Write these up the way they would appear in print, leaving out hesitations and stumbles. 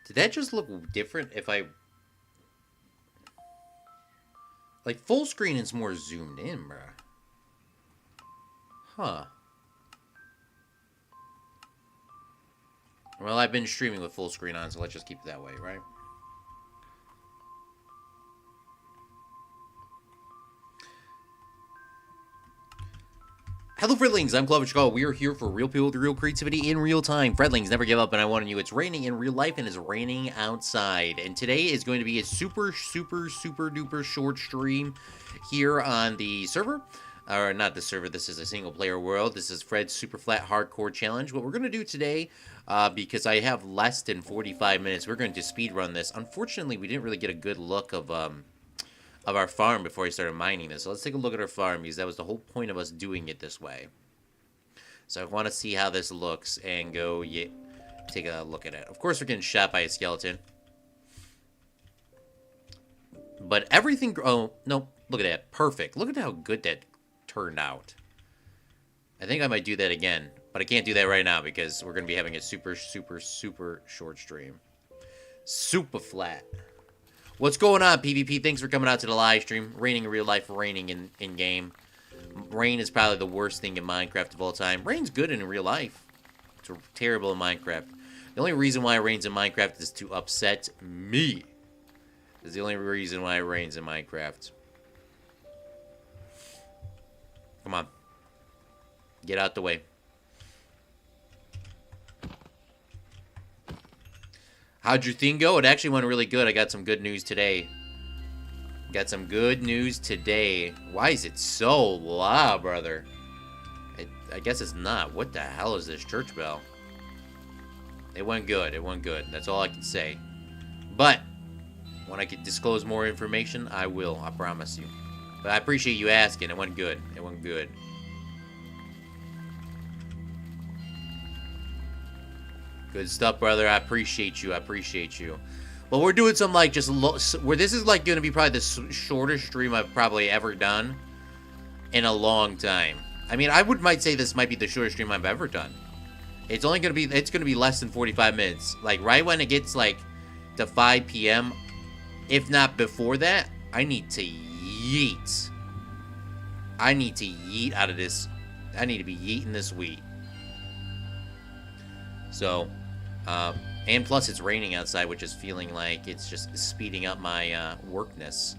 Did that just look different if I... Like, full screen is more zoomed in, bruh. Huh. Well, I've been streaming with full screen on, so let's just keep it that way, right? Hello, Fredlings. I'm Claude. We are here for real people with real creativity in real time. Fredlings, never give up, and I warn you, it's raining in real life and it's raining outside. And today is going to be a super duper short stream here on the server. Or not the server, this is a single player world. This is Fred's Superflat Hardcore Challenge. What we're going to do today, because I have less than 45 minutes, we're going to speed run this. Unfortunately, we didn't really get a good look of our farm before I started mining this. So let's take a look at our farm, because that was the whole point of us doing it this way. So I want to see how this looks and go take a look at it. Of course, we're getting shot by a skeleton. But everything... Oh, no. Look at that. Perfect. Look at how good that turned out. I think I might do that again. But I can't do that right now because we're going to be having a super short stream. Superflat. What's going on, PvP? Thanks for coming out to the live stream. Raining in real life, raining in game. Rain is probably the worst thing in Minecraft of all time. Rain's good in real life. It's terrible in Minecraft. The only reason why it rains in Minecraft is to upset me. That's the only reason why it rains in Minecraft. Come on. Get out the way. How'd your thing go? It actually went really good. I got some good news today. Got some good news today. Why is it so loud, brother? I guess it's not. What the hell is this church bell? It went good. It went good. That's all I can say. But when I can disclose more information, I will. I promise you. But I appreciate you asking. It went good. It went good. Good stuff, brother. I appreciate you. I appreciate you. Well, we're doing some, like, just... where this is, like, going to be probably the shortest stream I've probably ever done in a long time. I mean, might say this might be the shortest stream I've ever done. It's only going to be... It's going to be less than 45 minutes. Like, right when it gets, like, to 5 p.m., if not before that, I need to yeet. I need to yeet out of this. I need to be yeeting this wheat. So... and plus it's raining outside, which is feeling like it's just speeding up my workness.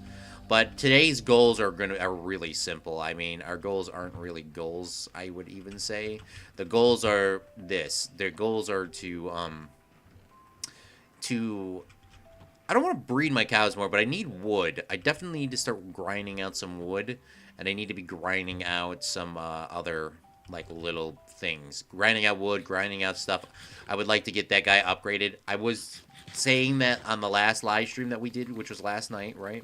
But today's goals are really simple. I mean, our goals aren't really goals, I would even say. The goals are this. Their goals are to I don't want to breed my cows more, but I need wood. I definitely need to start grinding out some wood, and I need to be grinding out some other like little things. Grinding out wood, grinding out stuff. I would like to get that guy upgraded. I was saying that on the last live stream that we did, which was last night, right?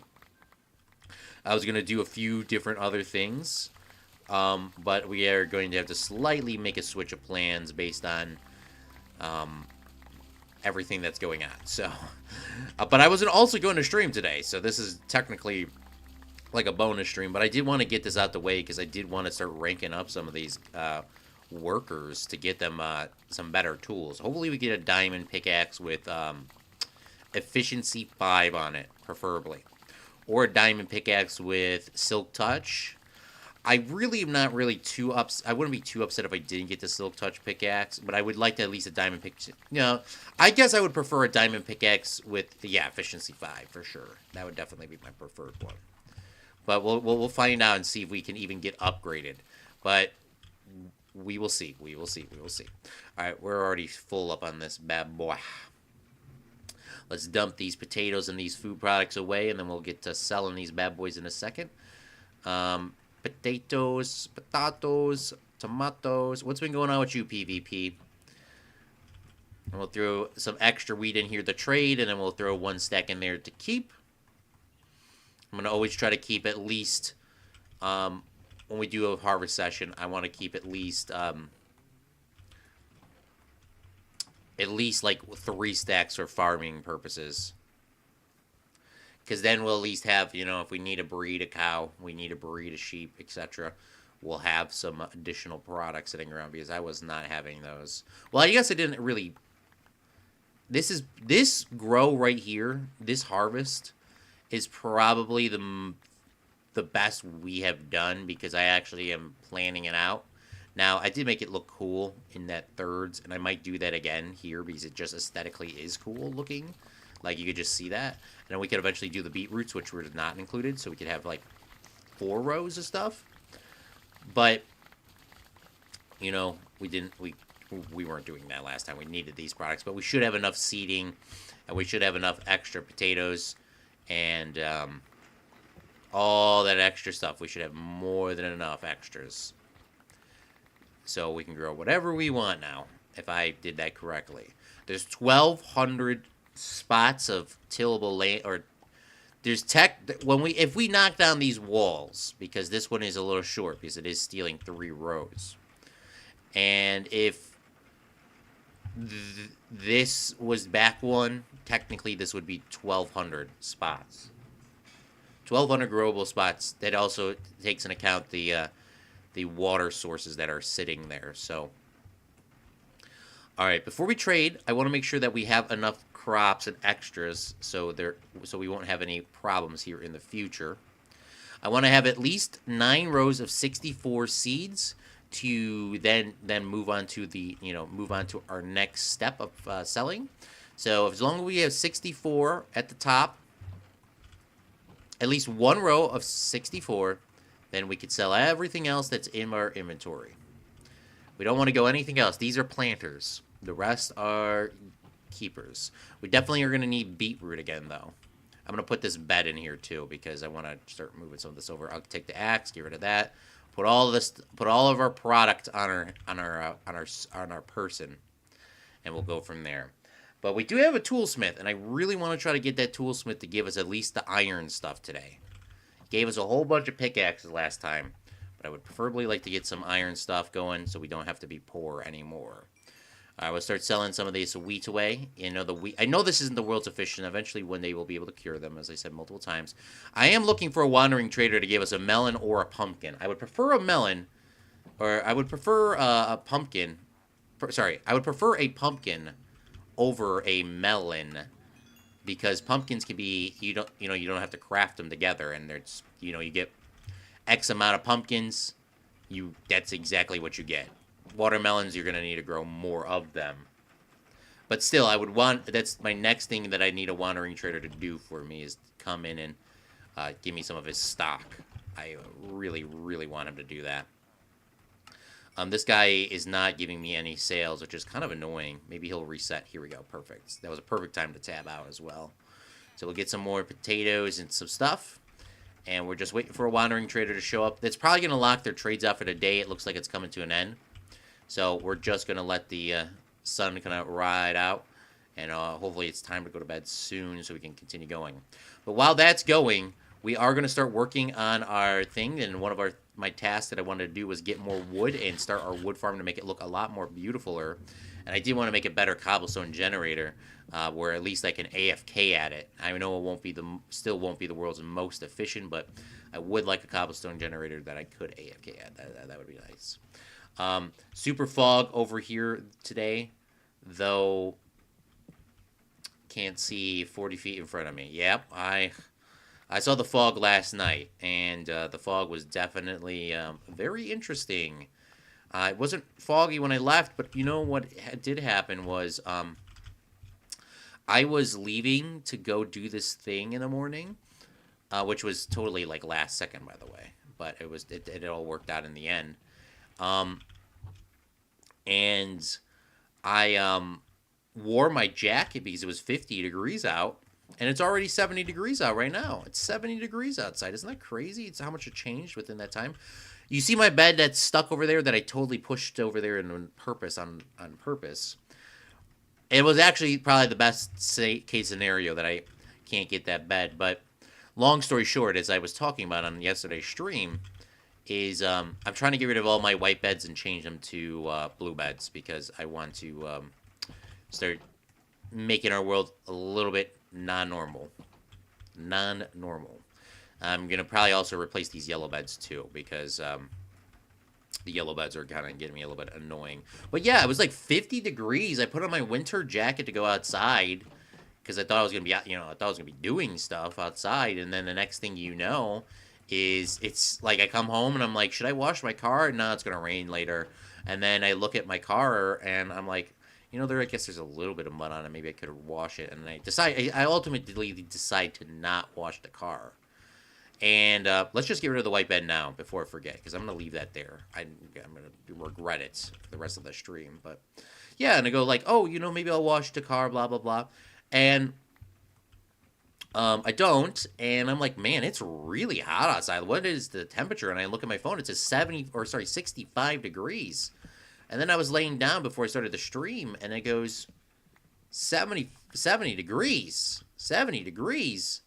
I was going to do a few different other things. But we are going to have to slightly make a switch of plans based on everything that's going on. So, but I wasn't also going to stream today, so this is technically like a bonus stream, but I did want to get this out the way because I did want to start ranking up some of these workers to get them some better tools. Hopefully we get a diamond pickaxe with efficiency 5 on it, preferably. Or a diamond pickaxe with silk touch. I really am not really too upset. I wouldn't be too upset if I didn't get the silk touch pickaxe, but I would like to at least a diamond pickaxe. You know, I guess I would prefer a diamond pickaxe with, yeah, efficiency 5 for sure. That would definitely be my preferred one. But we'll find out and see if we can even get upgraded. But we will see. We will see. We will see. All right, we're already full up on this bad boy. Let's dump these potatoes and these food products away, and then we'll get to selling these bad boys in a second. Potatoes, tomatoes. What's been going on with you, PvP? And we'll throw some extra wheat in here to trade, and then we'll throw 1 stack in there to keep. I'm going to always try to keep at least, when we do a harvest session, I want to keep at least like 3 stacks for farming purposes. Because then we'll at least have, you know, if we need to breed a cow, we need to breed a sheep, etc., we'll have some additional products sitting around because I was not having those. Well, I guess I didn't really this grow right here, this harvest is probably the best we have done because I actually am planning it out. Now, I did make it look cool in that thirds, and I might do that again here because it just aesthetically is cool looking. Like, you could just see that. And then we could eventually do the beetroots, which were not included, so we could have, like, 4 rows of stuff. But, you know, we weren't doing that last time. We needed these products, but we should have enough seeding, and we should have enough extra potatoes, and all that extra stuff. We should have more than enough extras. So we can grow whatever we want now, if I did that correctly. There's 1,200 spots of tillable land, or there's if we knock down these walls, because this one is a little short because it is stealing 3 rows, and if this was back one, technically this would be 1,200 spots. 1,200 growable spots. That also takes into account the water sources that are sitting there. So, all right, before we trade, I want to make sure that we have enough crops and extras so we won't have any problems here in the future. I want to have at least 9 rows of 64 seeds to then move on to our next step of selling. So as long as we have 64 at the top, at least 1 row of 64, then we could sell everything else that's in our inventory. We don't want to go anything else. These are planters. The rest are keepers. We definitely are going to need beetroot again, though. I'm going to put this bed in here, too, because I want to start moving some of this over. I'll take the axe, get rid of that. Put all of our product on our person, and we'll go from there. But we do have a toolsmith, and I really want to try to get that toolsmith to give us at least the iron stuff today. He gave us a whole bunch of pickaxes last time, but I would preferably like to get some iron stuff going so we don't have to be poor anymore. I will start selling some of these wheat away. I know this isn't the world's efficient. Eventually, one day we'll be able to cure them, as I said multiple times. I am looking for a wandering trader to give us a melon or a pumpkin. I would prefer a melon, or I would prefer a pumpkin. I would prefer a pumpkin over a melon, because pumpkins can be you don't have to craft them together, and there's you get X amount of pumpkins. That's exactly what you get. Watermelons, you're going to need to grow more of them. But still, that's my next thing that I need a wandering trader to do for me, is come in and give me some of his stock. I really, really want him to do that. This guy is not giving me any sales, which is kind of annoying. Maybe he'll reset. Here we go. Perfect. That was a perfect time to tab out as well. So we'll get some more potatoes and some stuff. And we're just waiting for a wandering trader to show up. That's probably going to lock their trades out for the day. It looks like it's coming to an end. So we're just going to let the sun kind of ride out. And hopefully it's time to go to bed soon so we can continue going. But while that's going, we are going to start working on our thing. And one of my tasks that I wanted to do was get more wood and start our wood farm to make it look a lot more beautifuler. And I did want to make a better cobblestone generator where at least I can AFK at it. I know it still won't be the world's most efficient, but I would like a cobblestone generator that I could AFK at. That would be nice. Super fog over here today, though can't see 40 feet in front of me. Yep, I saw the fog last night, and the fog was definitely very interesting. It wasn't foggy when I left, but you know what did happen was I was leaving to go do this thing in the morning, which was totally like last second, by the way, but it all worked out in the end. And I wore my jacket because it was 50 degrees out, and it's already 70 degrees out right now. It's 70 degrees outside. Isn't that crazy? It's how much it changed within that time. You see my bed that's stuck over there that I totally pushed over there on purpose. It was actually probably the best case scenario that I can't get that bed. But long story short, as I was talking about on yesterday's stream, is I'm trying to get rid of all my white beds and change them to blue beds because I want to start making our world a little bit non-normal. I'm going to probably also replace these yellow beds too because The yellow beds are kind of getting me a little bit annoying. But yeah, it was like 50 degrees. I put on my winter jacket to go outside because I thought I was gonna be, I thought I was gonna be doing stuff outside. And then the next thing you know, is it's like I come home and I'm like, should I wash my car? No, it's gonna rain later. And then I look at my car and I'm like, I guess there's a little bit of mud on it. Maybe I could wash it. And I ultimately decide to not wash the car. And let's just get rid of the white bed now before I forget, because I'm going to leave that there. I'm going to regret it for the rest of the stream. But yeah, and I go like, oh, maybe I'll wash the car, blah, blah, blah. And I don't. And I'm like, man, it's really hot outside. What is the temperature? And I look at my phone. It says 65 degrees. And then I was laying down before I started the stream, and it goes 70 degrees. 70 degrees.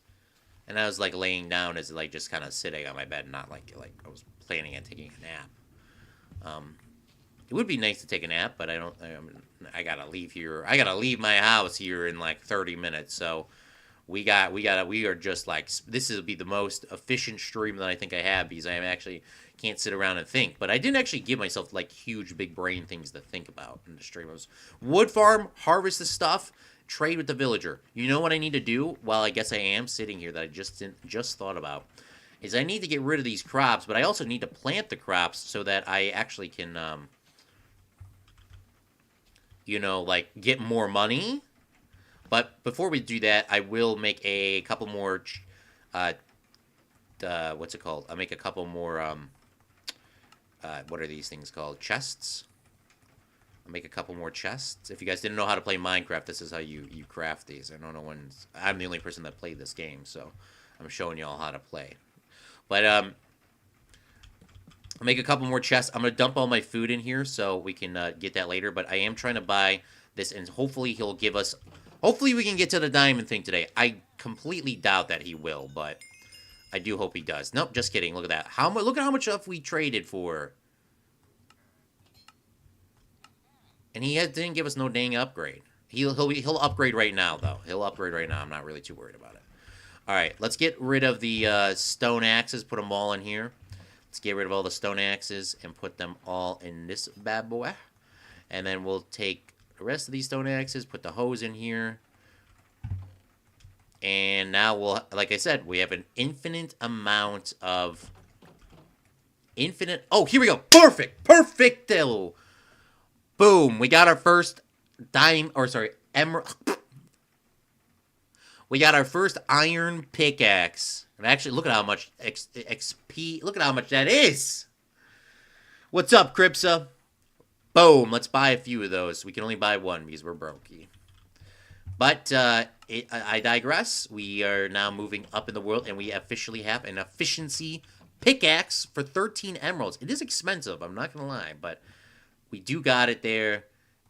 And I was like laying down as like just kind of sitting on my bed, not like I was planning on taking a nap. It would be nice to take a nap, but I gotta leave here. I gotta leave my house here in like 30 minutes. So we are just like, this will be the most efficient stream that I think I have, because I actually can't sit around and think. But I didn't actually give myself like huge big brain things to think about in the stream. It was wood farm, harvest the stuff, trade with the villager. You know what I need to do? Well, I guess I am sitting here that I just thought about, is I need to get rid of these crops, but I also need to plant the crops so that I actually can, like get more money. But before we do that, I will make a couple more, what's it called? I'll make a couple more, what are these things called? Chests? I'll make a couple more chests. If you guys didn't know how to play Minecraft, this is how you craft these. I don't know when... I'm the only person that played this game, so I'm showing y'all how to play. But, I'll make a couple more chests. I'm going to dump all my food in here so we can get that later. But I am trying to buy this, and hopefully he'll give us... Hopefully we can get to the diamond thing today. I completely doubt that he will, but I do hope he does. Nope, just kidding. Look at that. Look at how much stuff we traded for. And he didn't give us no dang upgrade. He'll upgrade right now, though. He'll upgrade right now. I'm not really too worried about it. All right, let's get rid of the stone axes. Put them all in here. Let's get rid of all the stone axes and put them all in this bad boy. And then we'll take the rest of these stone axes, put the hose in here. And now like I said, we have an infinite amount of... Oh, here we go. Perfect. Perfecto. Boom, we got our first emerald. We got our first iron pickaxe. And actually, look at how much XP, look at how much that is. What's up, Cripsa? Boom, let's buy a few of those. We can only buy one because we're brokey. But I digress. We are now moving up in the world, and we officially have an efficiency pickaxe for 13 emeralds. It is expensive, I'm not going to lie, but... we do got it there,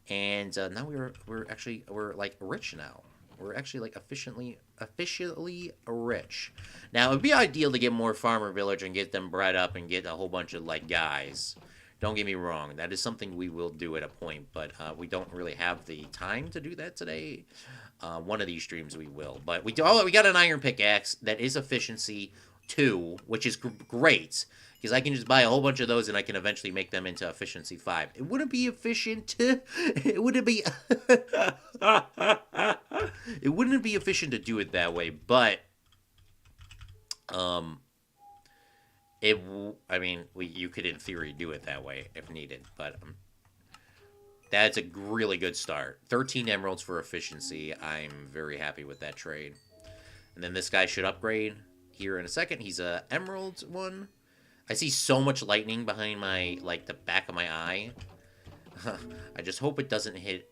and now we're like rich now. We're actually like officially rich. Now it'd be ideal to get more farmer village and get them bred up and get a whole bunch of like guys. Don't get me wrong, that is something we will do at a point, but we don't really have the time to do that today. One of these streams we will, but we got an iron pickaxe that is efficiency 2, which is great. Because I can just buy a whole bunch of those and I can eventually make them into efficiency 5. It wouldn't be efficient. It wouldn't be... it wouldn't be efficient to do it that way, but... you could in theory do it that way if needed, but... that's a really good start. 13 emeralds for efficiency. I'm very happy with that trade. And then this guy should upgrade here in a second. He's a emerald one. I see so much lightning behind my, like, the back of my eye. I just hope it doesn't hit...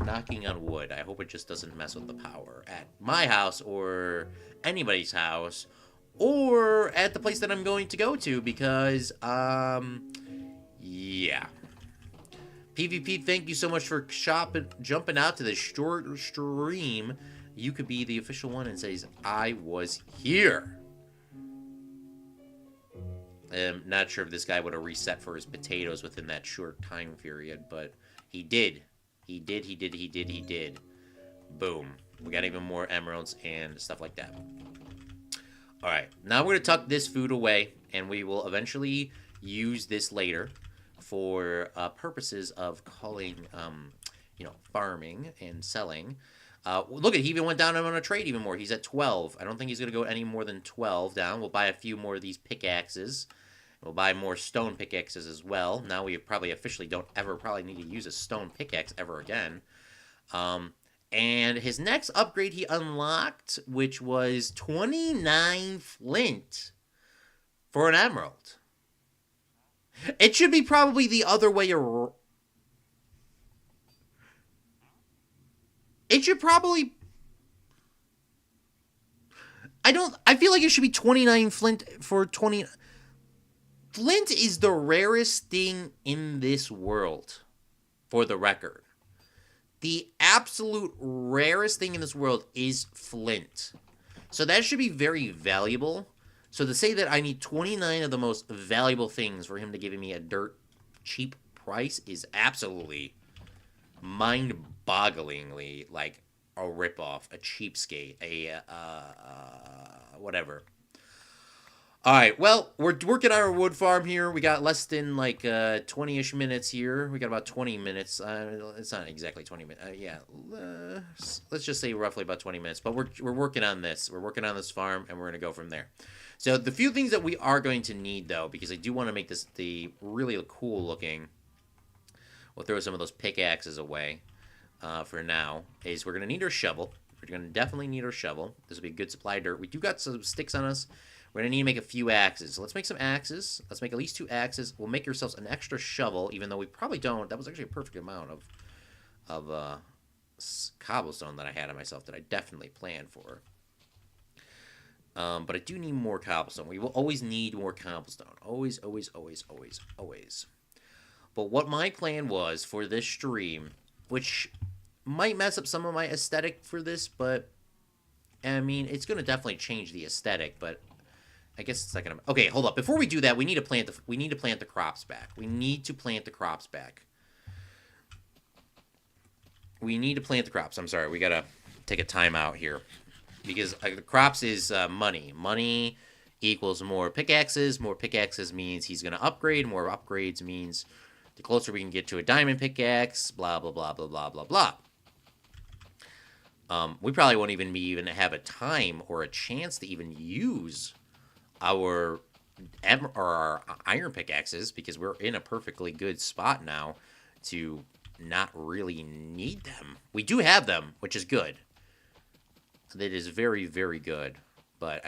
knocking on wood. I hope it just doesn't mess with the power at my house or anybody's house or at the place that I'm going to go to because, yeah. PvP, thank you so much for jumping out to this short stream. You could be the official one and says, I was here. I'm not sure if this guy would have reset for his potatoes within that short time period, but he did. He did. Boom. We got even more emeralds and stuff like that. Alright, now we're going to tuck this food away, and we will eventually use this later for purposes of calling, farming and selling. Look at, he even went down on a trade even more. He's at 12. I don't think he's going to go any more than 12 down. We'll buy a few more of these pickaxes. We'll buy more stone pickaxes as well. Now we probably officially don't ever probably need to use a stone pickaxe ever again. And his next upgrade he unlocked, which was 29 flint for an emerald. It should be probably the other way around. It should probably... I feel like it should be 29 flint for 20... Flint is the rarest thing in this world, for the record. The absolute rarest thing in this world is flint. So that should be very valuable. So to say that I need 29 of the most valuable things for him to give me a dirt cheap price is absolutely mind-bogglingly like a ripoff, a cheapskate, whatever. All right, well, we're working on our wood farm here. We got less than like 20-ish minutes here. We got about 20 minutes. It's not exactly 20 minutes. Let's just say roughly about 20 minutes. But we're working on this. We're working on this farm, and we're going to go from there. So the few things that we are going to need, though, because I do want to make this the really cool looking. We'll throw some of those pickaxes away for now. Is we're going to need our shovel. We're going to definitely need our shovel. This will be a good supply of dirt. We do got some sticks on us. We're going to need to make a few axes. So let's make some axes. Let's make at least 2 axes. We'll make ourselves an extra shovel, even though we probably don't. That was actually a perfect amount of cobblestone that I had on myself that I definitely planned for. But I do need more cobblestone. We will always need more cobblestone. Always, always, always, always, always. But what my plan was for this stream, which might mess up some of my aesthetic for this, but, I mean, it's going to definitely change the aesthetic, but I guess it's not gonna... Okay, hold up. Before we do that, we need to plant the crops back. We need to plant the crops back. We need to plant the crops. I'm sorry. We gotta take a time out here. Because the crops is money. Money equals more pickaxes. More pickaxes means he's gonna upgrade. More upgrades means the closer we can get to a diamond pickaxe. Blah, blah, blah, blah, blah, blah, blah. We probably won't even have a time or a chance to even use our iron pickaxes, because we're in a perfectly good spot now to not really need them. We do have them, which is good. That is very, very good. But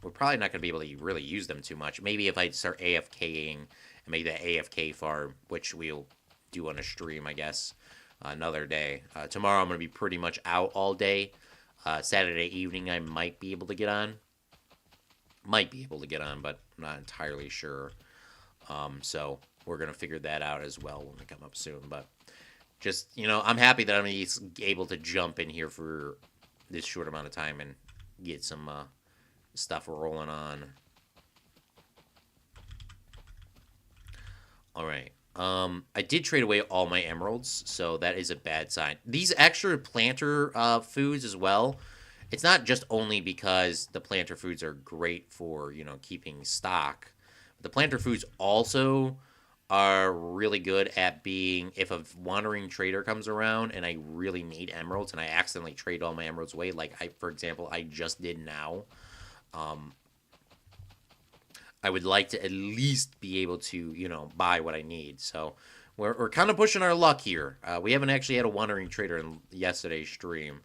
we're probably not going to be able to really use them too much. Maybe if I start AFKing and make that AFK farm, which we'll do on a stream, I guess, another day. Tomorrow I'm going to be pretty much out all day. Saturday evening I might be able to get on. But I'm not entirely sure. So we're going to figure that out as well when we come up soon. But just, I'm happy that I'm able to jump in here for this short amount of time and get some stuff rolling on. All right. I did trade away all my emeralds, so that is a bad sign. These extra planter foods as well, it's not just only because the planter foods are great for, keeping stock. The planter foods also are really good at being, if a wandering trader comes around and I really need emeralds and I accidentally trade all my emeralds away, like for example, I just did now. I would like to at least be able to, buy what I need. So we're kind of pushing our luck here. We haven't actually had a wandering trader in yesterday's stream.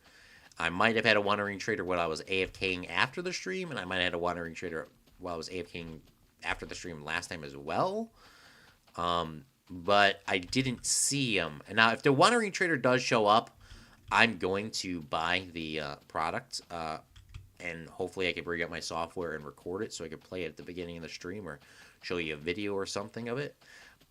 I might have had a wandering trader when I was AFKing after the stream, and I might have had a wandering trader while I was AFKing after the stream last time as well. But I didn't see him. And now, if the wandering trader does show up, I'm going to buy the product, and hopefully I can bring up my software and record it so I can play it at the beginning of the stream or show you a video or something of it.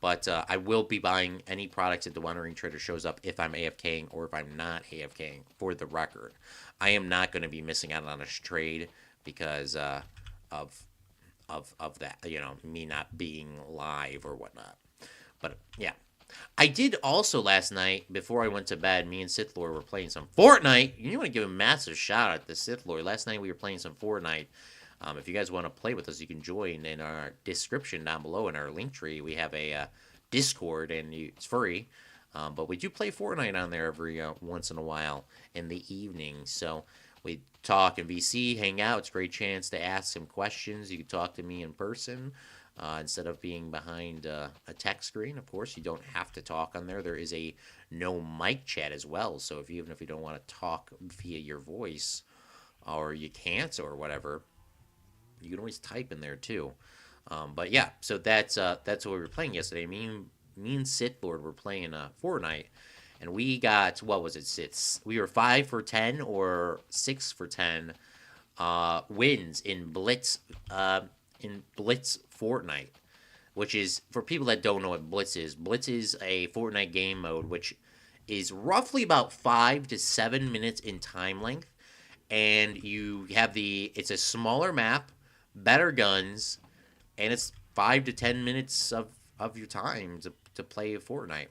But I will be buying any products that the wandering trader shows up if I'm AFKing or if I'm not AFKing, for the record. I am not going to be missing out on a trade because of that, me not being live or whatnot. But yeah, I did also last night, before I went to bed, me and Sith Lord were playing some Fortnite. You want to give a massive shout out to Sith Lord. Last night we were playing some Fortnite. If you guys want to play with us, you can join in our description down below in our link tree. We have a Discord, and it's free. But we do play Fortnite on there every once in a while in the evening. So we talk in VC, hang out. It's a great chance to ask some questions. You can talk to me in person instead of being behind a text screen. Of course, you don't have to talk on there. There is a no mic chat as well. So even if you don't want to talk via your voice, or you can't, or whatever, you can always type in there too. But yeah, so that's what we were playing yesterday. Me and Sith Lord were playing Fortnite, and we got, what was it, Sith? We were 5 for 10 or 6 for 10 wins in Blitz Fortnite, which is, for people that don't know what Blitz is a Fortnite game mode which is roughly about 5 to 7 minutes in time length, and you have it's a smaller map, better guns, and it's 5 to 10 minutes of your time to play Fortnite.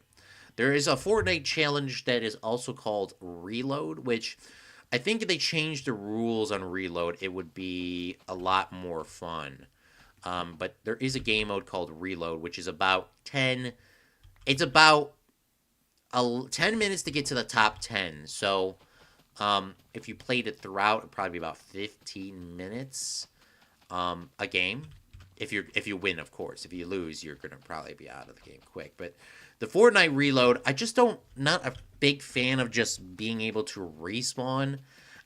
There is a Fortnite challenge that is also called Reload, which I think if they changed the rules on Reload, it would be a lot more fun. But there is a game mode called Reload, which is about 10. It's about 10 minutes to get to the top 10. So if you played it throughout, it'd probably be about 15 minutes a game. If you win, of course. If you lose, you're gonna probably be out of the game quick. But the Fortnite Reload, I just not a big fan of just being able to respawn.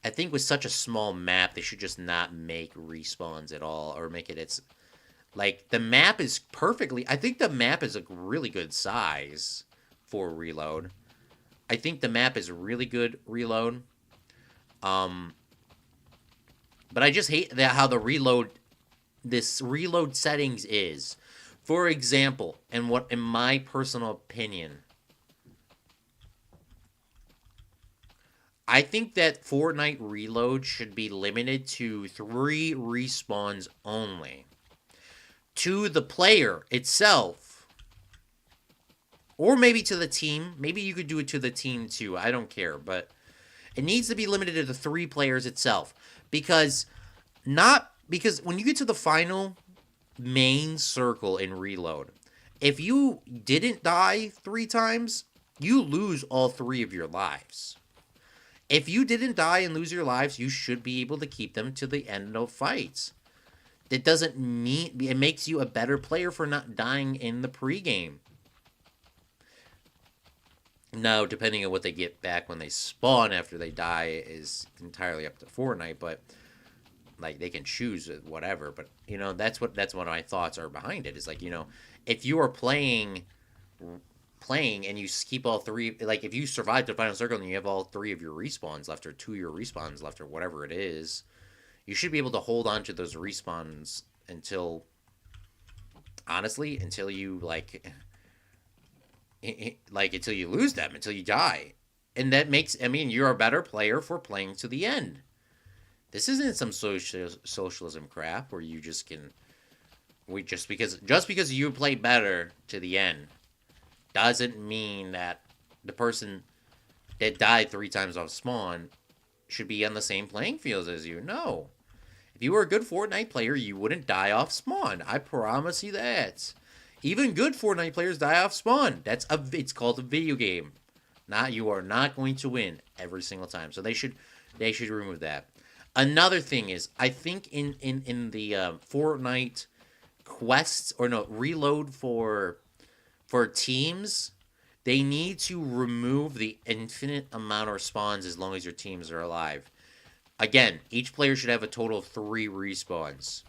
I think with such a small map, they should just not make respawns at all, or make it's like the map is perfectly. I think the map is a really good size for Reload. I think the map is really good Reload. But I just hate that how this reload settings is. For example, and what in my personal opinion, I think that Fortnite Reload should be limited to 3 respawns only. To the player itself. Or maybe to the team. Maybe you could do it to the team too. I don't care. But it needs to be limited to the 3 players itself. Because when you get to the final main circle in Reload, if you didn't die 3 times, you lose all 3 of your lives. If you didn't die and lose your lives, you should be able to keep them to the end of fights. It doesn't mean it makes you a better player for not dying in the pregame. Now, depending on what they get back when they spawn after they die is entirely up to Fortnite, but like they can choose whatever. But that's what my thoughts are behind it. Is like, if you are playing and you keep all 3, like if you survive the final circle and you have all 3 of your respawns left, or 2 of your respawns left, or whatever it is, you should be able to hold on to those respawns until you until you lose them, until you die. And that makes, you're a better player for playing to the end. This isn't some socialism crap where you just can, just because you play better to the end doesn't mean that the person that died 3 times off spawn should be on the same playing field as you. No. If you were a good Fortnite player, you wouldn't die off spawn. I promise you that. Even good Fortnite players die off spawn. It's called a video game. You are not going to win every single time. So they should remove that. Another thing is, I think in the Fortnite quests, or no, Reload for teams, they need to remove the infinite amount of spawns as long as your teams are alive. Again, each player should have a total of 3 respawns.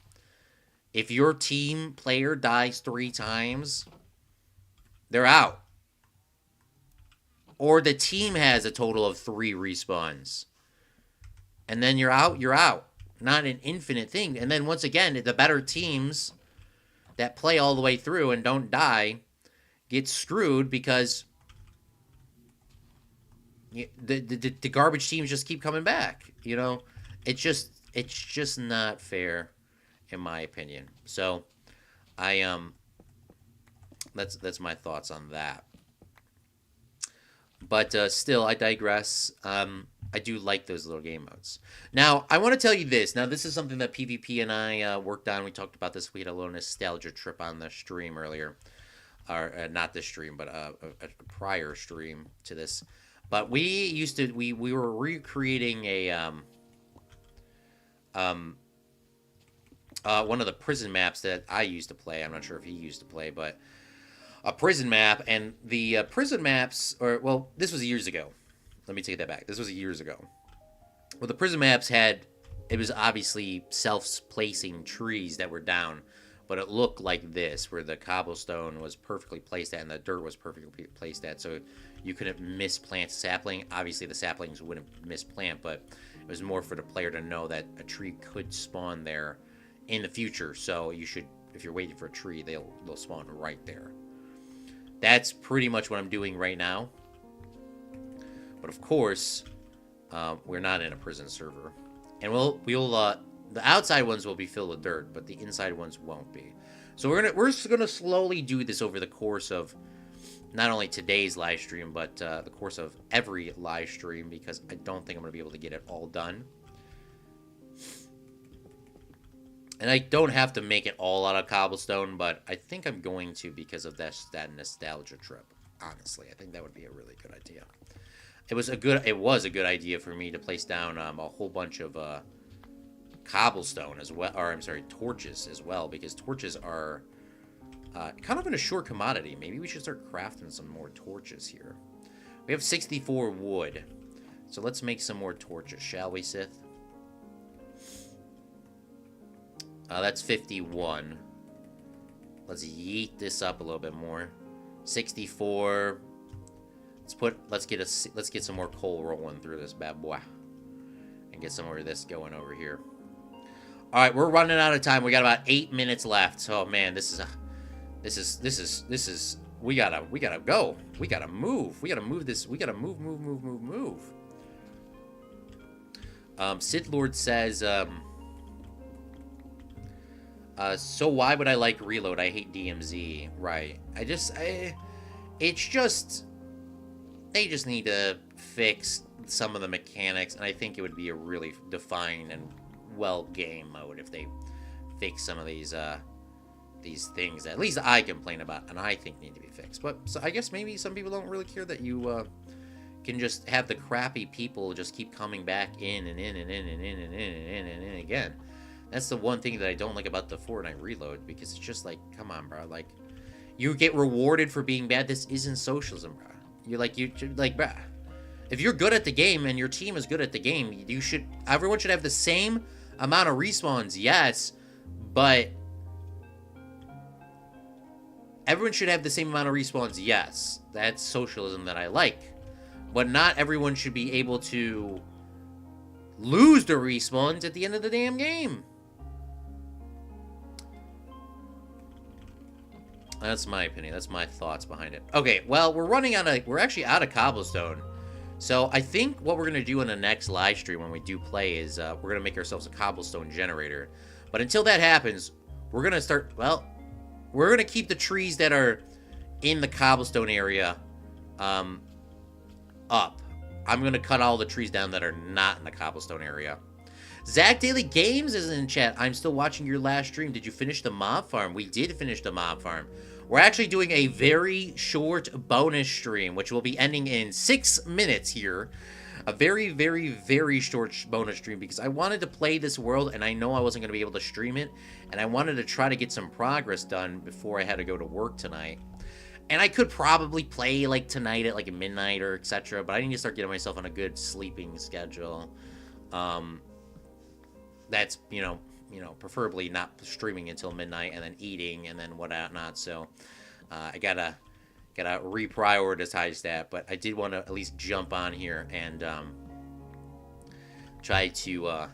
If your team player dies 3 times, they're out. Or the team has a total of 3 respawns. And then you're out. Not an infinite thing. And then once again, the better teams that play all the way through and don't die get screwed because the garbage teams just keep coming back. It's just not fair, in my opinion. So, that's my thoughts on that. But still, I digress. I do like those little game modes. Now, I want to tell you this. Now, this is something that PvP and I worked on. We talked about this. We had a little nostalgia trip on the stream earlier. Or not this stream, but a prior stream to this. But we were recreating a one of the prison maps that I used to play. I'm not sure if he used to play, but a prison map. And the prison maps, this was years ago. Let me take that back. This was years ago. Well, the prison maps it was obviously self-placing trees that were down, but it looked like this, where the cobblestone was perfectly placed at and the dirt was perfectly placed at, so you couldn't misplant a sapling. Obviously, the saplings wouldn't misplant, but it was more for the player to know that a tree could spawn there in the future. So you should, if you're waiting for a tree, they'll spawn right there. That's pretty much what I'm doing right now. But of course, we're not in a prison server, and we'll the outside ones will be filled with dirt, but the inside ones won't be. So we're just gonna slowly do this over the course of not only today's live stream, but the course of every live stream, because I don't think I'm gonna be able to get it all done. And I don't have to make it all out of cobblestone, but I think I'm going to, because of that nostalgia trip. Honestly, I think that would be a really good idea. It was a good idea for me to place down a whole bunch of cobblestone as well, or I'm sorry, torches as well, because torches are kind of in a short commodity. Maybe we should start crafting some more torches here. We have 64 wood, so let's make some more torches, shall we, Sith? That's 51. Let's yeet this up a little bit more. 64. Let's get some more coal rolling through this bad boy, and get some more of this going over here. All right, we're running out of time. We got about 8 minutes left. Oh man, this is we gotta go. We gotta move. We gotta move this. We gotta move. Sith Lord says, so why would I like reload? I hate DMZ. Right. It's just, they just need to fix some of the mechanics, and I think it would be a really defined and well game mode if they fix some of these things that at least I complain about and I think need to be fixed. But so I guess maybe some people don't really care that you can just have the crappy people just keep coming back in and in and in and in and in and in and in again. That's the one thing that I don't like about the Fortnite reload, because it's just like, come on, bro. Like, you get rewarded for being bad. This isn't socialism, bro. You're like, bro. If you're good at the game and your team is good at the game, everyone should have the same amount of respawns, yes, but everyone should have the same amount of respawns, yes. That's socialism that I like. But not everyone should be able to lose their respawns at the end of the damn game. That's my opinion. That's my thoughts behind it. Okay, well, we're actually out of cobblestone. So I think what we're going to do in the next live stream when we do play is we're going to make ourselves a cobblestone generator. But until that happens, we're going to we're going to keep the trees that are in the cobblestone area up. I'm going to cut all the trees down that are not in the cobblestone area. Zach Daily Games is in chat. I'm still watching your last stream. Did you finish the mob farm? We did finish the mob farm. We're actually doing a very short bonus stream, which will be ending in 6 minutes here. A very, very, very short bonus stream, because I wanted to play this world, and I know I wasn't going to be able to stream it, and I wanted to try to get some progress done before I had to go to work tonight. And I could probably play, like, tonight at, like, midnight or etc., but I need to start getting myself on a good sleeping schedule. That's, preferably not streaming until midnight and then eating and then whatnot. So I gotta reprioritize that. But I did want to at least jump on here and try to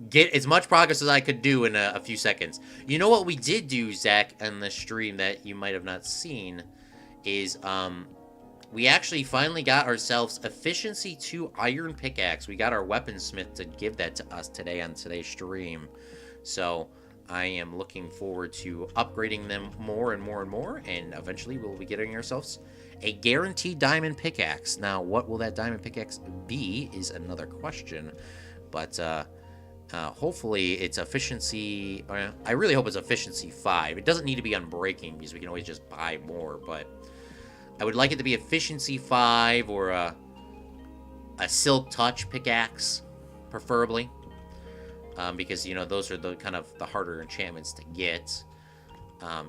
get as much progress as I could do in a few seconds. You know what we did do, Zach, on the stream that you might have not seen is we actually finally got ourselves Efficiency 2 Iron Pickaxe. We got our weaponsmith to give that to us today on today's stream. So I am looking forward to upgrading them more and more and more. And eventually we'll be getting ourselves a guaranteed diamond pickaxe. Now, what will that diamond pickaxe be is another question. But hopefully it's efficiency. I really hope it's efficiency 5. It doesn't need to be unbreaking because we can always just buy more. But I would like it to be efficiency 5 or a silk touch pickaxe, preferably. Because, you know, those are the kind of the harder enchantments to get.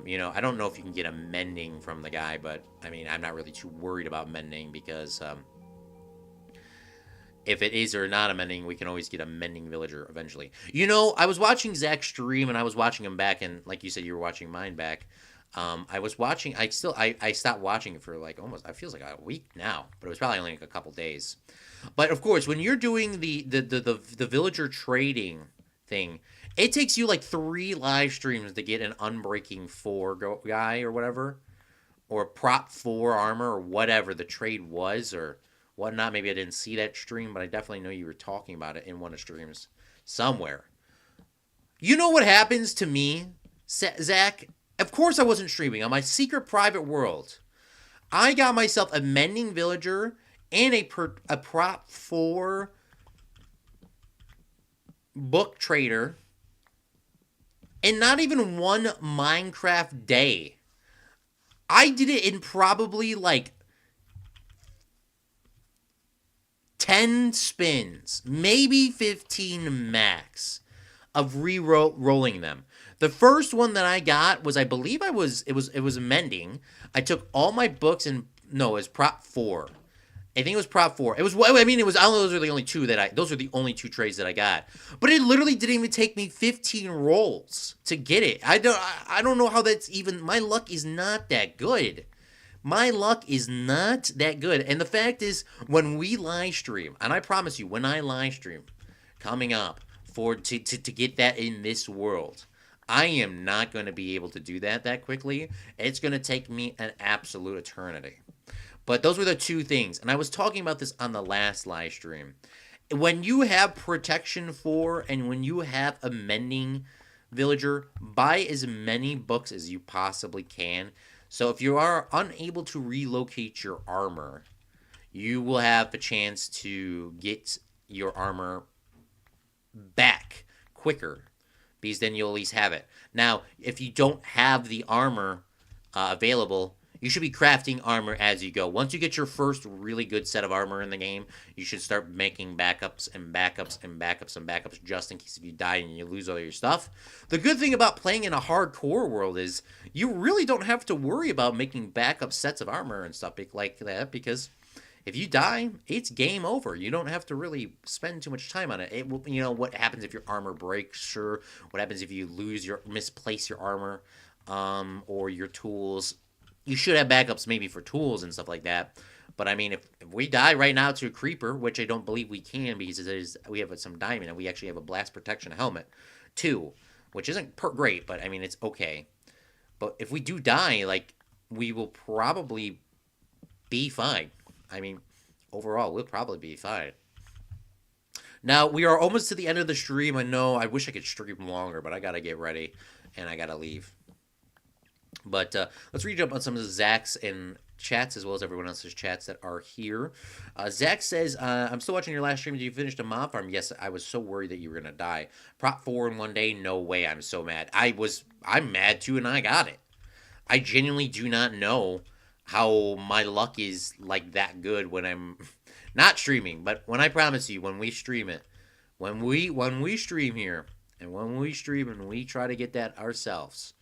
You know, I don't know if you can get a mending from the guy, but, I mean, I'm not really too worried about mending because if it is or not a mending, we can always get a mending villager eventually. You know, I was watching Zach's stream, and I was watching him back, and like you said, you were watching mine back. I was watching, I stopped watching it for like almost, it feels like a week now, but it was probably only like a couple days. But of course, when you're doing the villager trading thing, it takes you like 3 live streams to get an Unbreaking 4 guy or whatever, or Prop 4 armor or whatever the trade was or whatnot. Maybe I didn't see that stream, but I definitely know you were talking about it in one of the streams somewhere. You know what happens to me, Zach? Of course I wasn't streaming. On my secret private world, I got myself a mending villager and a Prop 4 book trader in not even one Minecraft day. I did it in probably like 10 spins, maybe 15 max of re-rolling them. The first one that I got was, I believe it was mending. I took all my books and no, it was Prop 4. I think it was Prop 4. It was, I mean, it was, I don't know, those are the only two those are the only 2 trades that I got. But it literally didn't even take me 15 rolls to get it. I don't know how that's even, my luck is not that good. My luck is not that good. And the fact is, when we live stream, and I promise you, when I live stream coming up to get that in this world, I am not going to be able to do that quickly. It's going to take me an absolute eternity. But those were the 2 things. And I was talking about this on the last live stream. When you have Protection 4 and when you have a Mending Villager, buy as many books as you possibly can. So if you are unable to relocate your armor, you will have a chance to get your armor back quicker, because then you'll at least have it. Now, if you don't have the armor available, you should be crafting armor as you go. Once you get your first really good set of armor in the game, you should start making backups and backups and backups and backups just in case if you die and you lose all your stuff. The good thing about playing in a hardcore world is you really don't have to worry about making backup sets of armor and stuff like that, because if you die, it's game over. You don't have to really spend too much time on it. It will, you know, what happens if your armor breaks? Sure. What happens if you misplace your armor, or your tools? You should have backups maybe for tools and stuff like that. But I mean, if we die right now to a creeper, which I don't believe we can because we have some diamond and we actually have a blast protection helmet too, which isn't great, but I mean, it's okay. But if we do die, like, we will probably be fine. I mean, overall, we'll probably be fine. Now, we are almost to the end of the stream. I know I wish I could stream longer, but I got to get ready and I got to leave. But let's read up on some of the Zach's and chats as well as everyone else's chats that are here. Zach says, I'm still watching your last stream. Did you finish the mob farm? Yes, I was so worried that you were going to die. Prop 4 in one day? No way. I'm so mad. I'm mad too, and I got it. I genuinely do not know how my luck is like that good when I'm not streaming. But when I promise you, when we stream it, when we stream here, and when we stream and we try to get that ourselves,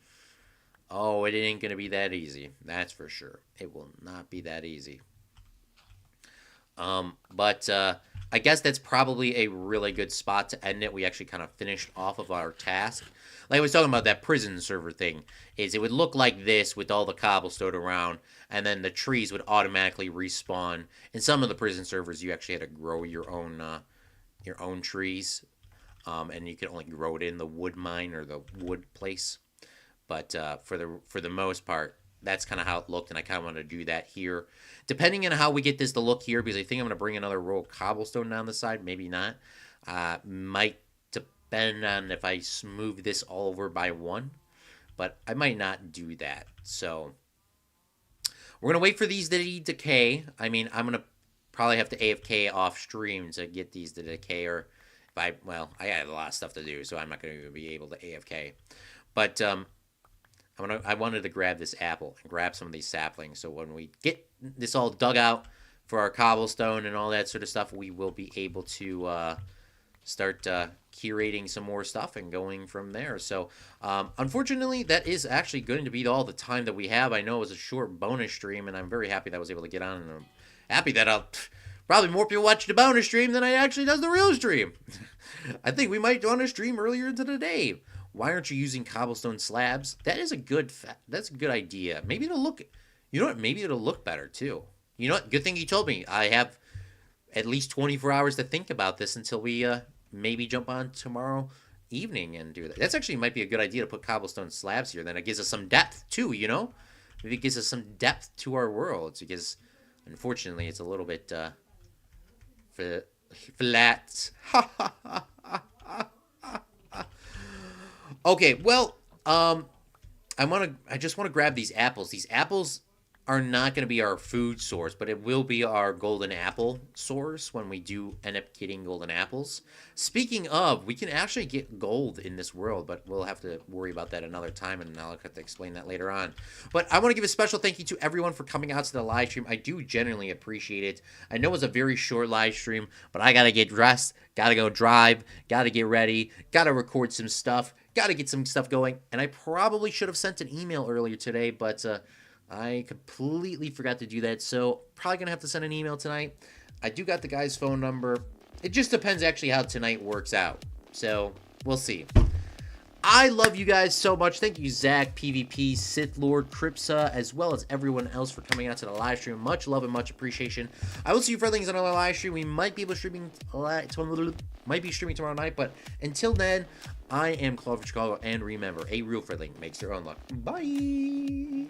oh, it ain't going to be that easy. That's for sure. It will not be that easy. But I guess that's probably a really good spot to end it. We actually kind of finished off of our task. Like I was talking about that prison server thing, is it would look like this with all the cobblestone around, and then the trees would automatically respawn. In some of the prison servers, you actually had to grow your own trees, and you could only grow it in the wood mine or the wood place. But for the most part, that's kind of how it looked, and I kind of want to do that here. Depending on how we get this to look here, because I think I'm going to bring another row of cobblestone down the side, maybe not. Might depend on if I smooth this all over by 1, but I might not do that. So We're going to wait for these to decay. I mean, I'm going to probably have to AFK off stream to get these to decay, or if well, I had a lot of stuff to do, so I'm not going to be able to AFK. But I wanted to grab this apple and grab some of these saplings, so when we get this all dug out for our cobblestone and all that sort of stuff, we will be able to start curating some more stuff and going from there. So unfortunately, that is actually going to be all the time that we have. I know it was a short bonus stream, and I'm very happy that I was able to get on, and I'm happy that probably more people watch the bonus stream than I actually does the real stream. I think we might want to stream earlier into the day. Why aren't you using cobblestone slabs? That's a good idea. Maybe it'll look, you know what? Maybe it'll look better too. You know what? Good thing you told me. I have at least 24 hours to think about this until we maybe jump on tomorrow evening and do that. That's actually might be a good idea to put cobblestone slabs here. Then it gives us some depth too, you know? Maybe it gives us some depth to our worlds, because unfortunately it's a little bit flat. Okay, well, I just want to grab these apples. These apples are not going to be our food source, but it will be our golden apple source when we do end up getting golden apples. Speaking of, we can actually get gold in this world, but we'll have to worry about that another time, and I'll have to explain that later on. But I want to give a special thank you to everyone for coming out to the live stream. I do genuinely appreciate it. I know it's a very short live stream, but I got to get dressed, got to go drive, got to get ready, got to record some stuff, got to get some stuff going, and I probably should have sent an email earlier today, but I completely forgot to do that, so probably going to have to send an email tonight. I do got the guy's phone number. It just depends actually how tonight works out, so we'll see. I love you guys so much. Thank you, Zach, PvP, Sith Lord, Cripsa, as well as everyone else for coming out to the live stream. Much love and much appreciation. I will see you friendlings on another live stream. We might be streaming tomorrow night, but until then, I am Claude from Chicago, and remember, a real friendling makes their own luck. Bye!